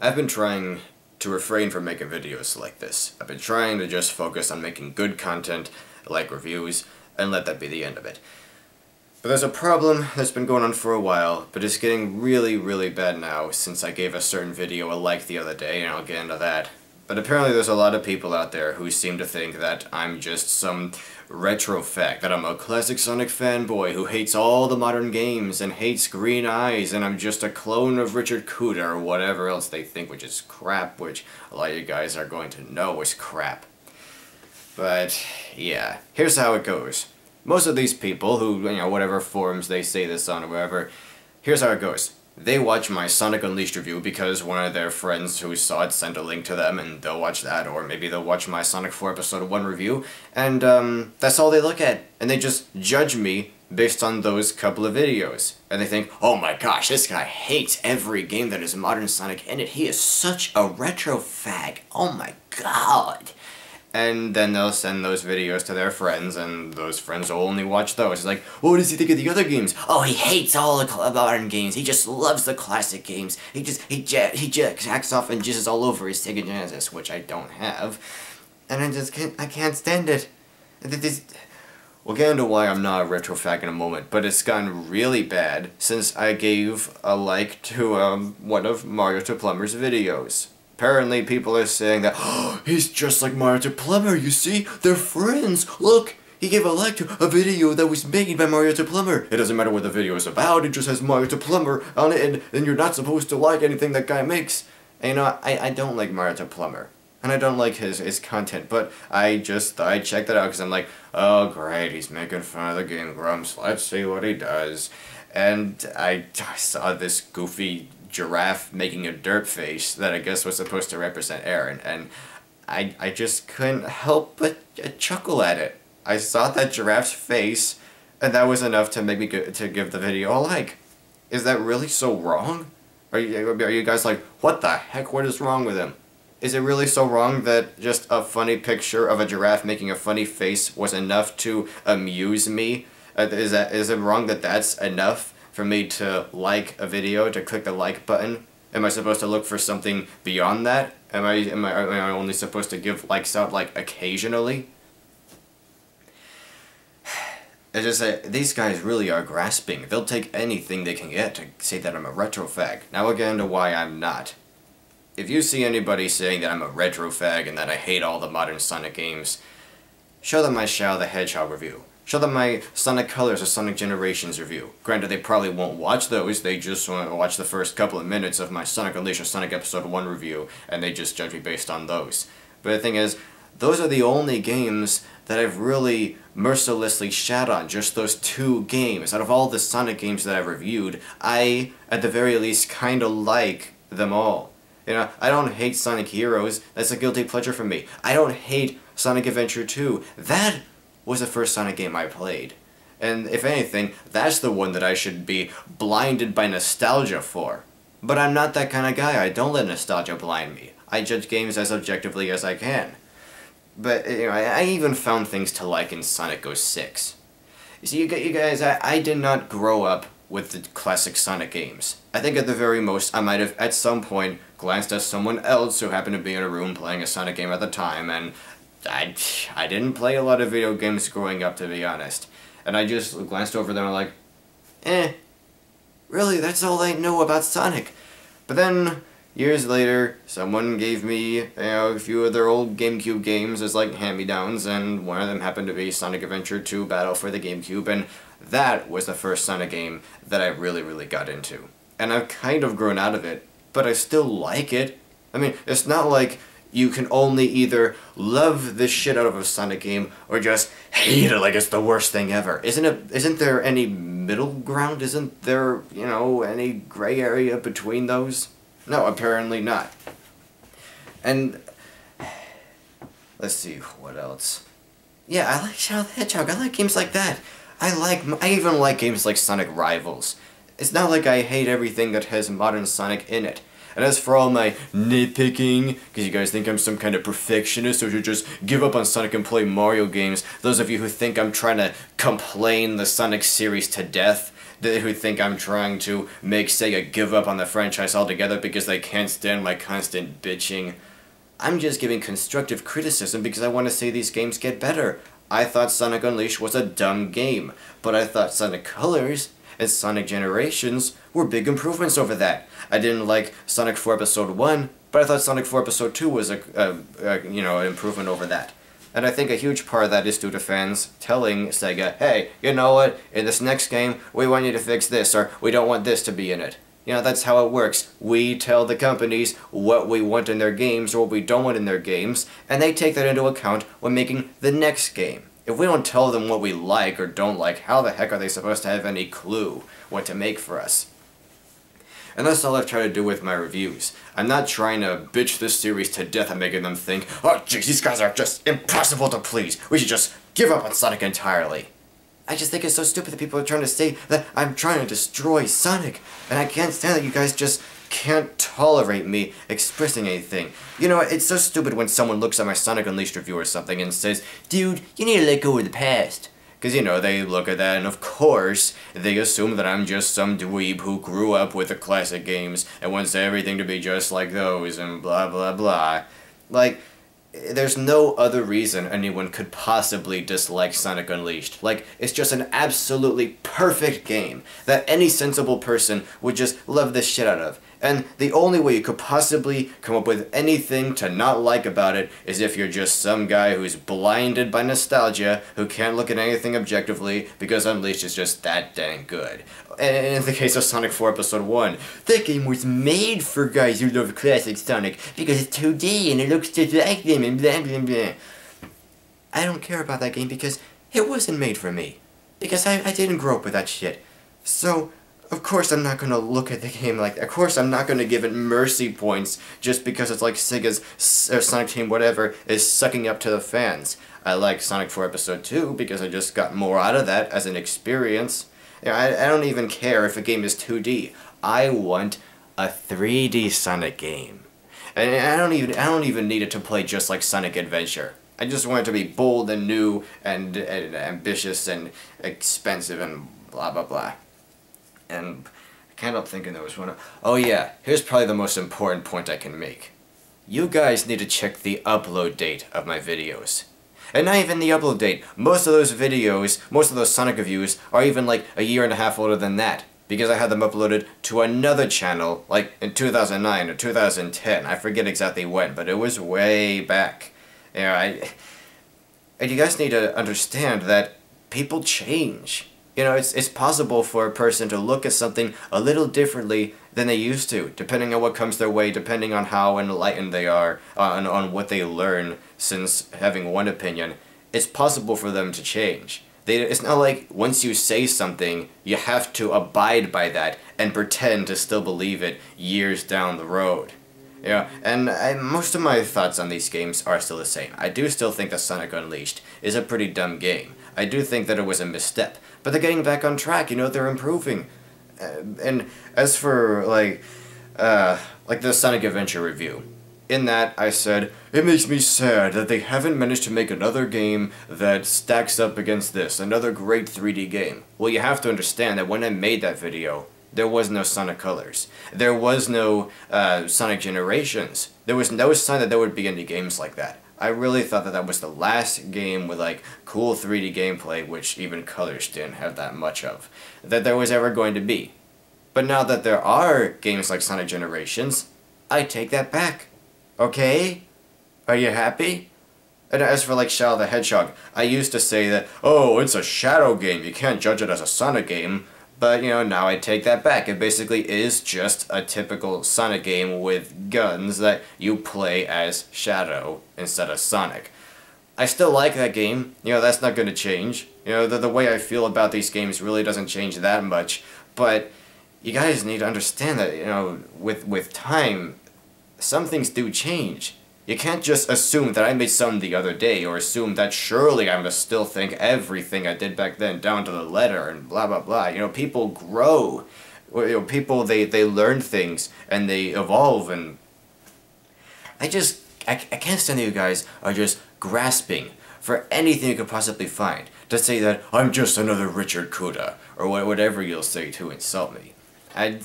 I've been trying to refrain from making videos like this. I've been trying to just focus on making good content, like reviews, and let that be the end of it. But there's a problem that's been going on for a while, but it's getting really, really bad now since I gave a certain video a like the other day, and I'll get into that. But apparently there's a lot of people out there who seem to think that I'm just some retro fag, that I'm a classic Sonic fanboy who hates all the modern games and hates green eyes, and I'm just a clone of Richard Kuda or whatever else they think, which is crap, which a lot of you guys are going to know is crap. But yeah, here's how it goes. Most of these people who, whatever forums they say this on or whatever, here's how it goes. They watch my Sonic Unleashed review because one of their friends who saw it sent a link to them, and they'll watch that, or maybe they'll watch my Sonic 4 Episode 1 review, and that's all they look at. And they just judge me based on those couple of videos. And they think, oh my gosh, this guy hates every game that has modern Sonic in it. He is such a retro fag. Oh my god. And then they'll send those videos to their friends, and those friends will only watch those. It's like, well, what does he think of the other games? Oh, he hates all the modern games. He just loves the classic games. He jacks off and jizzes all over his Sega Genesis, which I don't have. And I can't stand it. We'll get into why I'm not a retro fag in a moment, but it's gotten really bad since I gave a like to one of Mario to Plumber's videos. Apparently people are saying that, oh, he's just like Mario to Plumber, you see? They're friends! Look! He gave a like to a video that was made by Mario to Plumber. It doesn't matter what the video is about, it just has Mario to Plumber on it, and you're not supposed to like anything that guy makes. And I don't like Mario to Plumber. And I don't like his content, but I checked that out because I'm like, oh great, he's making fun of the Game Grumps, let's see what he does. And I saw this goofy giraffe making a dirt face that I guess was supposed to represent Aaron, and I just couldn't help but chuckle at it. I saw that giraffe's face, and that was enough to make me to give the video a like. Is that really so wrong? Are you guys like, what the heck, what is wrong with him? Is it really so wrong that just a funny picture of a giraffe making a funny face was enough to amuse me? Is it wrong that that's enough for me to like a video, to click the like button? Am I supposed to look for something beyond that? Am I only supposed to give likes out, like, occasionally? It's just that these guys really are grasping. They'll take anything they can get to say that I'm a retro fag. Now we'll get into why I'm not. If you see anybody saying that I'm a retro fag and that I hate all the modern Sonic games, show them my Shadow the Hedgehog review. Show them my Sonic Colors or Sonic Generations review. Granted, they probably won't watch those, they just want to watch the first couple of minutes of my Sonic Unleashed or Sonic Episode 1 review, and they just judge me based on those. But the thing is, those are the only games that I've really mercilessly shat on, just those two games. Out of all the Sonic games that I've reviewed, I, at the very least, kinda like them all. I don't hate Sonic Heroes, that's a guilty pleasure for me. I don't hate Sonic Adventure 2. That was the first Sonic game I played. And if anything, that's the one that I should be blinded by nostalgia for. But I'm not that kind of guy. I don't let nostalgia blind me. I judge games as objectively as I can. But, I even found things to like in Sonic 06. You see, you guys, I did not grow up with the classic Sonic games. I think at the very most, I might have, at some point, glanced at someone else who happened to be in a room playing a Sonic game at the time, and I didn't play a lot of video games growing up, to be honest. And I just glanced over them and like, really, that's all I know about Sonic. But then, years later, someone gave me, a few of their old GameCube games as like hand-me-downs, and one of them happened to be Sonic Adventure 2 Battle for the GameCube, and that was the first Sonic game that I really, really got into. And I've kind of grown out of it, but I still like it. I mean, it's not like you can only either love the shit out of a Sonic game or just hate it like it's the worst thing ever. Isn't there any middle ground? Isn't there, any gray area between those? No, apparently not. And let's see, what else? Yeah, I like Shadow the Hedgehog. I like games like that. I even like games like Sonic Rivals. It's not like I hate everything that has modern Sonic in it. And as for all my nitpicking, because you guys think I'm some kind of perfectionist or should just give up on Sonic and play Mario games, those of you who think I'm trying to complain the Sonic series to death, who think I'm trying to make Sega give up on the franchise altogether because they can't stand my constant bitching. I'm just giving constructive criticism because I want to see these games get better. I thought Sonic Unleashed was a dumb game, but I thought Sonic Colors and Sonic Generations were big improvements over that. I didn't like Sonic 4 Episode 1, but I thought Sonic 4 Episode 2 was an improvement over that. And I think a huge part of that is due to fans telling Sega, hey, you know what, in this next game, we want you to fix this, or we don't want this to be in it. You know, that's how it works. We tell the companies what we want in their games or what we don't want in their games, and they take that into account when making the next game. If we don't tell them what we like or don't like, how the heck are they supposed to have any clue what to make for us? And that's all I've tried to do with my reviews. I'm not trying to bitch this series to death and making them think, oh jeez, these guys are just impossible to please. We should just give up on Sonic entirely. I just think it's so stupid that people are trying to say that I'm trying to destroy Sonic. And I can't stand that you guys just can't tolerate me expressing anything. You know, it's so stupid when someone looks at my Sonic Unleashed review or something and says, dude, you need to let go of the past. Because, you know, they look at that and of course, they assume that I'm just some dweeb who grew up with the classic games and wants everything to be just like those and blah blah blah. Like, there's no other reason anyone could possibly dislike Sonic Unleashed. Like, it's just an absolutely perfect game that any sensible person would just love the shit out of. And the only way you could possibly come up with anything to not like about it is if you're just some guy who's blinded by nostalgia, who can't look at anything objectively, because Unleashed is just that dang good. And in the case of Sonic 4 Episode 1, that game was made for guys who love classic Sonic, because it's 2D and it looks just like them and blah blah blah. I don't care about that game because it wasn't made for me. Because I didn't grow up with that shit. So, of course I'm not going to look at the game like that. Of course I'm not going to give it mercy points just because it's like Sega's or Sonic Team whatever is sucking up to the fans. I like Sonic 4 Episode 2 because I just got more out of that as an experience. You know, I don't even care if a game is 2D. I want a 3D Sonic game. And I don't even need it to play just like Sonic Adventure. I just want it to be bold and new and ambitious and expensive and blah blah blah. And I can't help thinking there was one. Oh yeah, here's probably the most important point I can make. You guys need to check the upload date of my videos. And not even the upload date. Most of those videos, most of those Sonic reviews, are even like a year and a half older than that. Because I had them uploaded to another channel, like in 2009 or 2010. I forget exactly when, but it was way back. You know, and you guys need to understand that people change. You know, it's possible for a person to look at something a little differently than they used to, depending on what comes their way, depending on how enlightened they are, on what they learn since having one opinion. It's possible for them to change. It's not like once you say something, you have to abide by that and pretend to still believe it years down the road. Yeah, and most of my thoughts on these games are still the same. I do still think that Sonic Unleashed is a pretty dumb game. I do think that it was a misstep, but they're getting back on track, you know, they're improving. And as for, like the Sonic Adventure review, in that I said, it makes me sad that they haven't managed to make another game that stacks up against this, another great 3D game. Well, you have to understand that when I made that video, there was no Sonic Colors. There was no Sonic Generations. There was no sign that there would be any games like that. I really thought that that was the last game with like cool 3D gameplay, which even Colors didn't have that much of, that there was ever going to be. But now that there are games like Sonic Generations, I take that back. Okay? Are you happy? And as for like Shadow the Hedgehog, I used to say that, oh, it's a Shadow game, you can't judge it as a Sonic game. But, you know, now I take that back. It basically is just a typical Sonic game with guns that you play as Shadow instead of Sonic. I still like that game. You know, that's not going to change. You know, the way I feel about these games really doesn't change that much. But you guys need to understand that, you know, with time, some things do change. You can't just assume that I made something the other day, or assume that surely I must still think everything I did back then down to the letter and blah blah blah. You know, people grow. You know, people, they learn things and they evolve, and I can't stand that you guys are just grasping for anything you could possibly find to say that I'm just another Richard Kuda, or whatever you'll say to insult me. I'm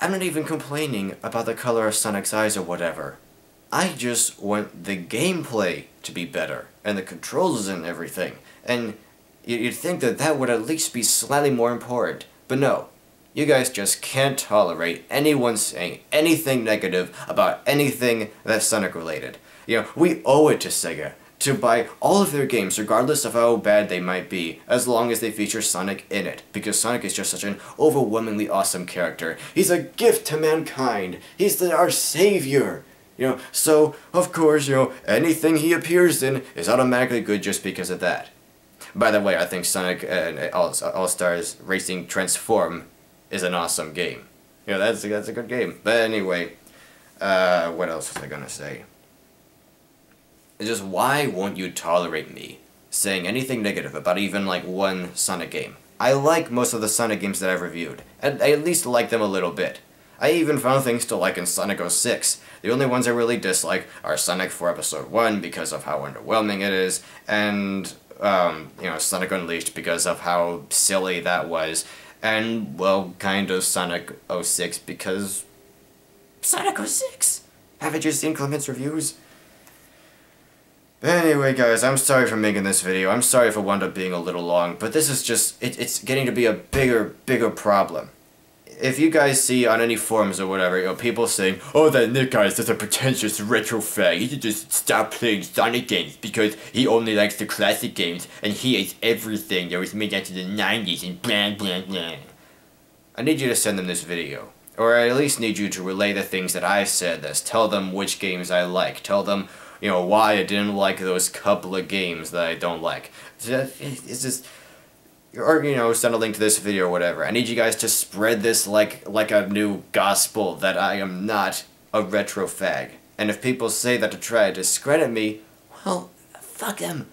not even complaining about the color of Sonic's eyes or whatever. I just want the gameplay to be better, and the controls and everything, and you'd think that that would at least be slightly more important, but no. You guys just can't tolerate anyone saying anything negative about anything that's Sonic related. You know, we owe it to Sega to buy all of their games regardless of how bad they might be, as long as they feature Sonic in it, because Sonic is just such an overwhelmingly awesome character. He's a gift to mankind. He's our savior. You know, so, of course, you know, anything he appears in is automatically good just because of that. By the way, I think Sonic and All-Stars Racing Transform is an awesome game. You know, that's a good game. But anyway, what else was I gonna say? It's just, why won't you tolerate me saying anything negative about even, like, one Sonic game? I like most of the Sonic games that I've reviewed, and I at least like them a little bit. I even found things to like in Sonic 06. The only ones I really dislike are Sonic 4 Episode 1 because of how underwhelming it is, and, you know, Sonic Unleashed because of how silly that was, and, well, kind of Sonic 06 because... Sonic 06! Haven't you seen Clement's reviews? But anyway, guys, I'm sorry for making this video. I'm sorry if it wound up being a little long, but this is just... It's getting to be a bigger problem. If you guys see on any forums or whatever, you know, people saying, oh, that Nick guy is such a pretentious retro fag, he should just stop playing Sonic games because he only likes the classic games and he hates everything that was made after the 90s and blah blah blah. I need you to send them this video. Or I at least need you to relay the things that I said this. Tell them which games I like. Tell them, you know, why I didn't like those couple of games that I don't like. It's just... Or, you know, send a link to this video or whatever. I need you guys to spread this like a new gospel that I am not a retro fag. And if people say that to try to discredit me, well, fuck them.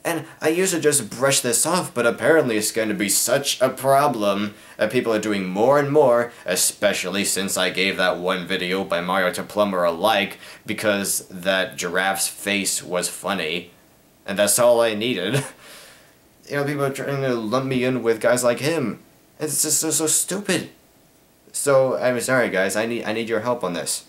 And I used to just brush this off, but apparently it's going to be such a problem that people are doing more and more, especially since I gave that one video by Mario to Plumber a like, because that giraffe's face was funny, and that's all I needed. You know, people are trying to lump me in with guys like him. It's just so stupid. So, I'm sorry guys, I need your help on this.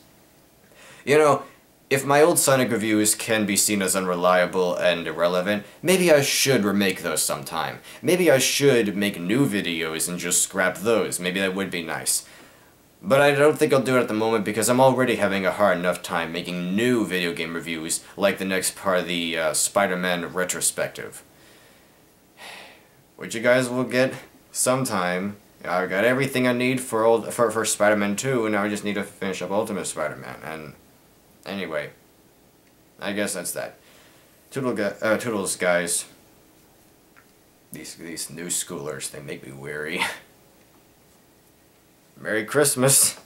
You know, if my old Sonic reviews can be seen as unreliable and irrelevant, maybe I should remake those sometime. Maybe I should make new videos and just scrap those. Maybe that would be nice. But I don't think I'll do it at the moment because I'm already having a hard enough time making new video game reviews, like the next part of the Spider-Man retrospective. Which you guys will get sometime. I got everything I need for Spider-Man 2, and now I just need to finish up Ultimate Spider-Man. And anyway, I guess that's that. Toodles, guys. These new schoolers, they make me weary. Merry Christmas.